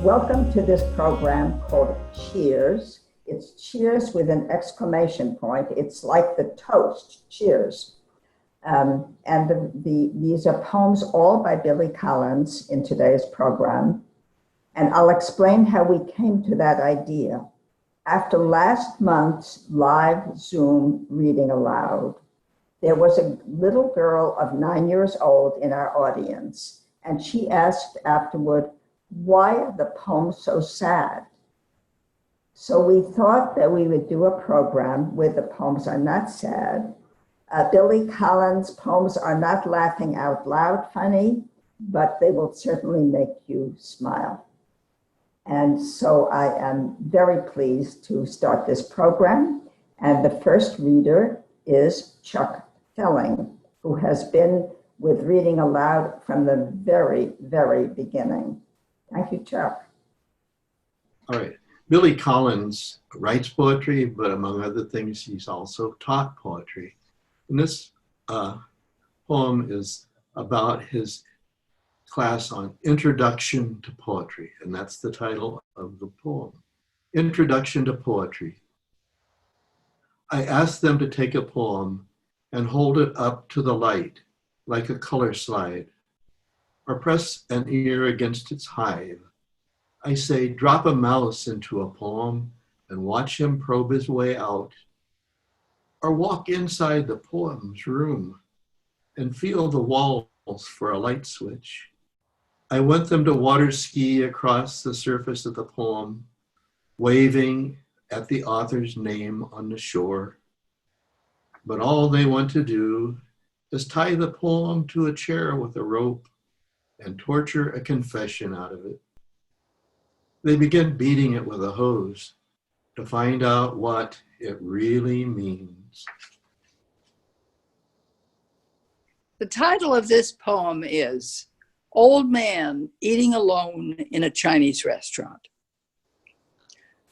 Welcome to this program called Cheers. It's cheers with an exclamation point. It's like the toast, cheers. These are poems all by Billy Collins in today's program. And I'll explain how we came to that idea. After last month's live Zoom reading aloud, there was a little girl of 9 years old in our audience, and she asked afterward, why are the poems so sad? So we thought that we would do a program where the poems are not sad. Billy Collins' poems are not laughing out loud funny, but they will certainly make you smile. And so I am very pleased to start this program. And the first reader is Chuck Felling, who has been with Reading Aloud from the very, very beginning. Thank you, Chuck. All right. Billy Collins writes poetry, but among other things, he's also taught poetry. And this poem is about his class on Introduction to Poetry, and that's the title of the poem. Introduction to Poetry. I asked them to take a poem and hold it up to the light like a color slide, or press an ear against its hive. I say, drop a mouse into a poem and watch him probe his way out, or walk inside the poem's room and feel the walls for a light switch. I want them to water ski across the surface of the poem, waving at the author's name on the shore. But all they want to do is tie the poem to a chair with a rope and torture a confession out of it. They begin beating it with a hose to find out what it really means. The title of this poem is Old Man Eating Alone in a Chinese Restaurant.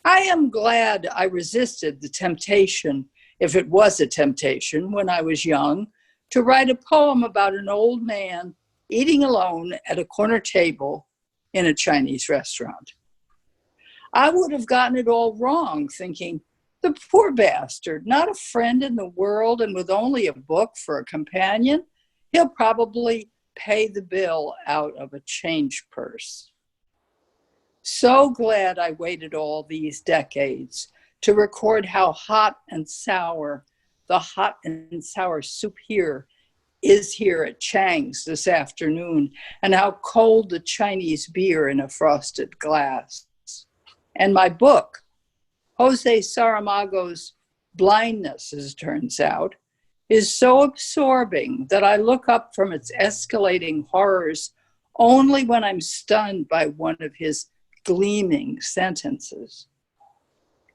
I am glad I resisted the temptation, if it was a temptation when I was young, to write a poem about an old man eating alone at a corner table in a Chinese restaurant. I would have gotten it all wrong, thinking, the poor bastard, not a friend in the world and with only a book for a companion, he'll probably pay the bill out of a change purse. So glad I waited all these decades to record how hot and sour the hot and sour soup here at Chang's this afternoon, and how cold the Chinese beer in a frosted glass. And my book, Jose Saramago's Blindness, as it turns out, is so absorbing that I look up from its escalating horrors only when I'm stunned by one of his gleaming sentences.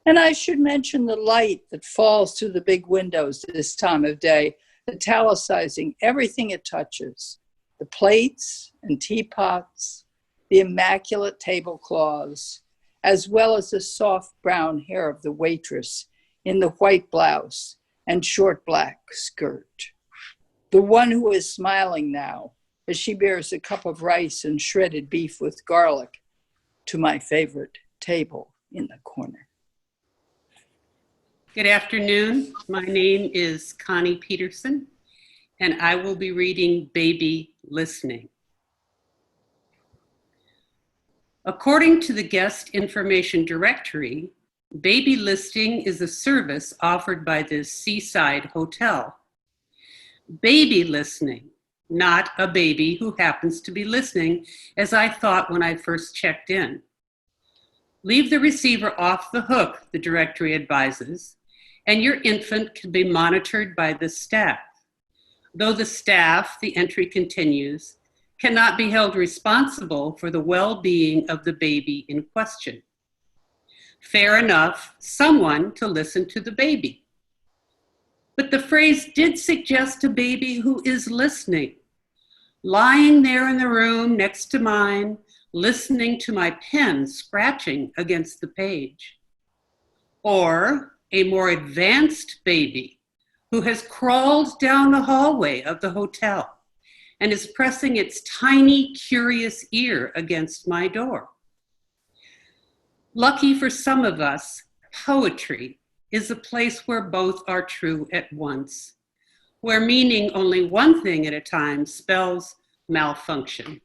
And I should mention the light that falls through the big windows this time of day, italicizing everything it touches, the plates and teapots, the immaculate tablecloths, as well as the soft brown hair of the waitress in the white blouse and short black skirt. The one who is smiling now as she bears a cup of rice and shredded beef with garlic to my favorite table in the corner. Good afternoon. My name is Connie Peterson, and I will be reading Baby Listening. According to the Guest Information Directory, Baby Listening is a service offered by this seaside hotel. Baby listening, not a baby who happens to be listening, as I thought when I first checked in. Leave the receiver off the hook, the directory advises, and your infant can be monitored by the staff. Though the staff, the entry continues, cannot be held responsible for the well-being of the baby in question. Fair enough, someone to listen to the baby. But the phrase did suggest a baby who is listening, lying there in the room next to mine, listening to my pen scratching against the page. Or a more advanced baby who has crawled down the hallway of the hotel and is pressing its tiny, curious ear against my door. Lucky for some of us, poetry is a place where both are true at once, where meaning only one thing at a time spells malfunction.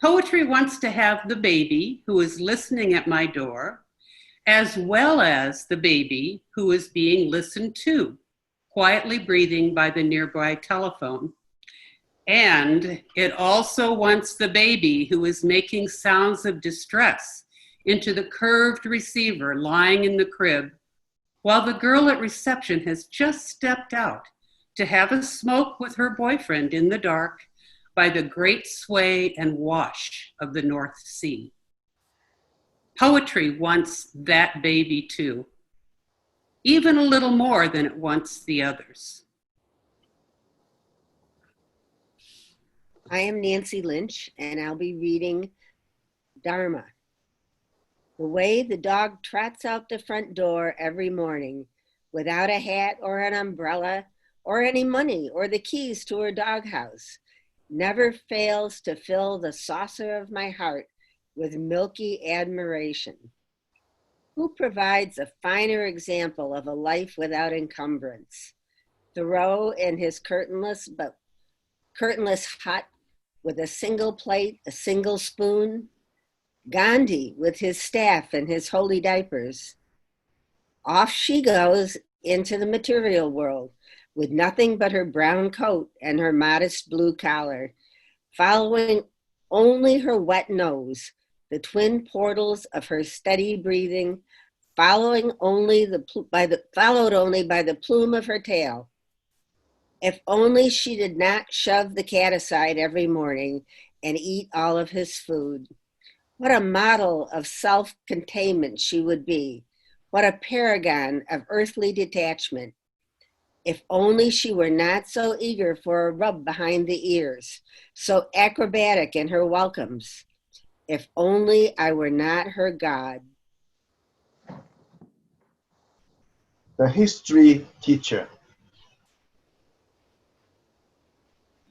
Poetry wants to have the baby who is listening at my door, as well as the baby who is being listened to, quietly breathing by the nearby telephone. And it also wants the baby who is making sounds of distress into the curved receiver lying in the crib, while the girl at reception has just stepped out to have a smoke with her boyfriend in the dark by the great sway and wash of the North Sea. Poetry wants that baby too, even a little more than it wants the others. I am Nancy Lynch, and I'll be reading Dharma. The way the dog trots out the front door every morning without a hat or an umbrella or any money or the keys to her doghouse never fails to fill the saucer of my heart with milky admiration. Who provides a finer example of a life without encumbrance? Thoreau in his curtainless hut with a single plate, a single spoon. Gandhi with his staff and his holy diapers. Off she goes into the material world with nothing but her brown coat and her modest blue collar, following only her wet nose, the twin portals of her steady breathing, followed only by the plume of her tail. If only she did not shove the cat aside every morning and eat all of his food. What a model of self-containment she would be. What a paragon of earthly detachment. If only she were not so eager for a rub behind the ears, so acrobatic in her welcomes. If only I were not her God. The history teacher.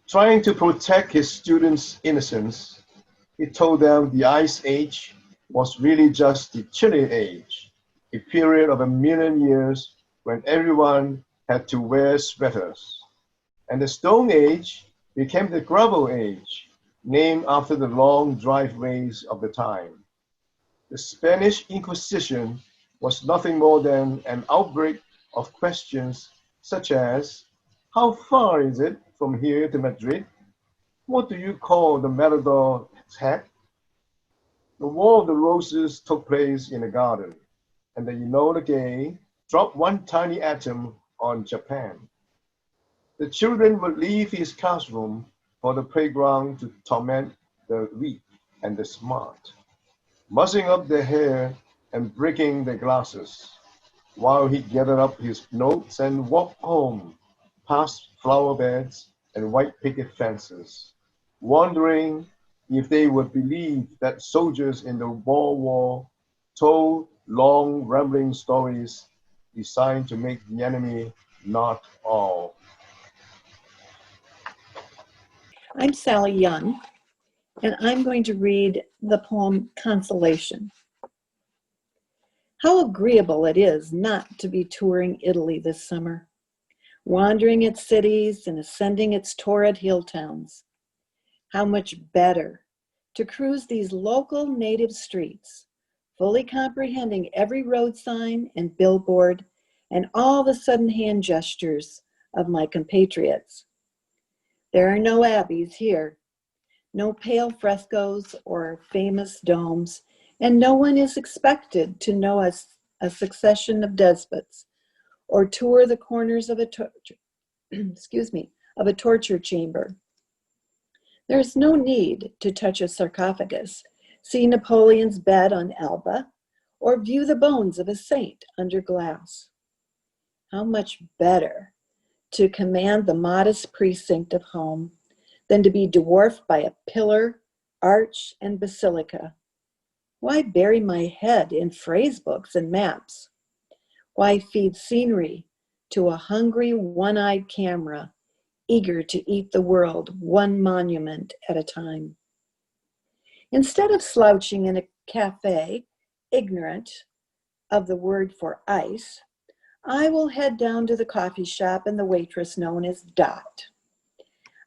Trying to protect his students' innocence, he told them the Ice Age was really just the Chilling Age, a period of 1,000,000 years when everyone had to wear sweaters. And the Stone Age became the Gravel Age, named after the long driveways of the time. The Spanish Inquisition was nothing more than an outbreak of questions such as, how far is it from here to Madrid? What do you call the matador's hat? The War of the Roses took place in a garden, and the Enola Gay dropped one tiny atom on Japan. The children would leave his classroom for the playground to torment the weak and the smart, muzzing up their hair and breaking their glasses, while he gathered up his notes and walked home past flower beds and white picket fences, wondering if they would believe that soldiers in the Boer War told long rambling stories designed to make the enemy not all. I'm Sally Young, and I'm going to read the poem Consolation. How agreeable it is not to be touring Italy this summer, wandering its cities and ascending its torrid hill towns. How much better to cruise these local native streets, fully comprehending every road sign and billboard and all the sudden hand gestures of my compatriots. There are no abbeys here, no pale frescoes or famous domes, and no one is expected to know a succession of despots or tour the corners of a torture chamber. There is no need to touch a sarcophagus, see Napoleon's bed on Elba, or view the bones of a saint under glass. How much better to command the modest precinct of home than to be dwarfed by a pillar, arch, and basilica. Why bury my head in phrase books and maps? Why feed scenery to a hungry, one-eyed camera, eager to eat the world one monument at a time? Instead of slouching in a cafe ignorant of the word for ice, I will head down to the coffee shop and the waitress known as Dot.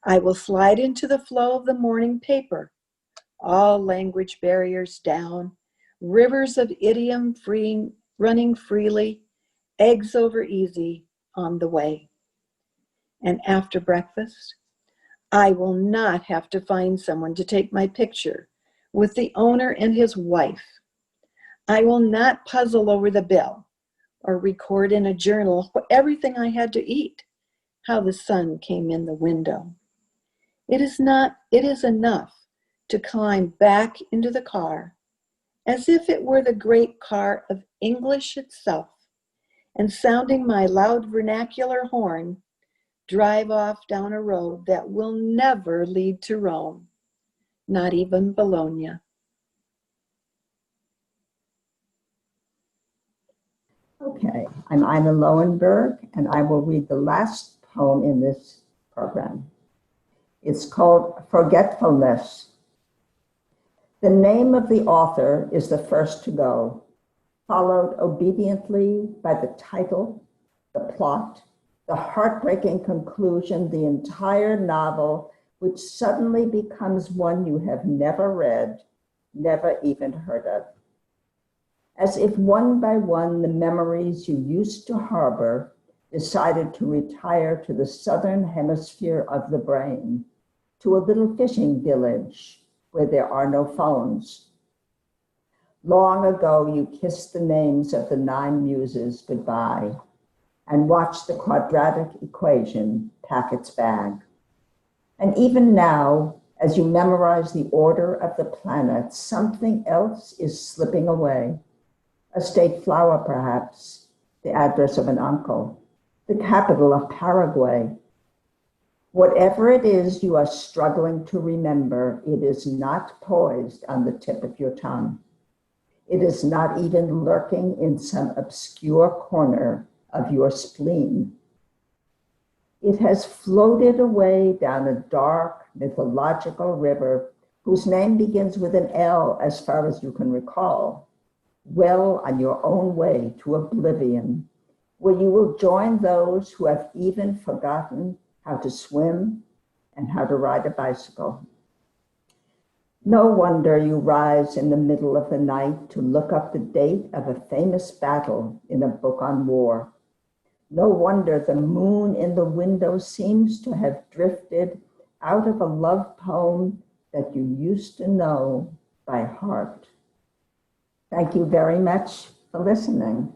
I will slide into the flow of the morning paper, all language barriers down, rivers of idiom running freely, eggs over easy on the way. And after breakfast, I will not have to find someone to take my picture with the owner and his wife. I will not puzzle over the bill or record in a journal everything I had to eat, how the sun came in the window. It is enough to climb back into the car as if it were the great car of English itself, and sounding my loud vernacular horn, drive off down a road that will never lead to Rome, not even Bologna. Okay, I'm Ina Lowenberg, and I will read the last poem in this program. It's called Forgetfulness. The name of the author is the first to go, followed obediently by the title, the plot, the heartbreaking conclusion, the entire novel, which suddenly becomes one you have never read, never even heard of. As if one by one, the memories you used to harbor decided to retire to the southern hemisphere of the brain, to a little fishing village where there are no phones. Long ago, you kissed the names of the 9 muses goodbye and watched the quadratic equation pack its bag. And even now, as you memorize the order of the planets, something else is slipping away. A state flower, perhaps, the address of an uncle, the capital of Paraguay. Whatever it is you are struggling to remember, it is not poised on the tip of your tongue. It is not even lurking in some obscure corner of your spleen. It has floated away down a dark mythological river whose name begins with an L as far as you can recall, well on your own way to oblivion, where you will join those who have even forgotten how to swim and how to ride a bicycle. No wonder you rise in the middle of the night to look up the date of a famous battle in a book on war. No wonder the moon in the window seems to have drifted out of a love poem that you used to know by heart. Thank you very much for listening.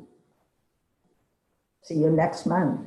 See you next month.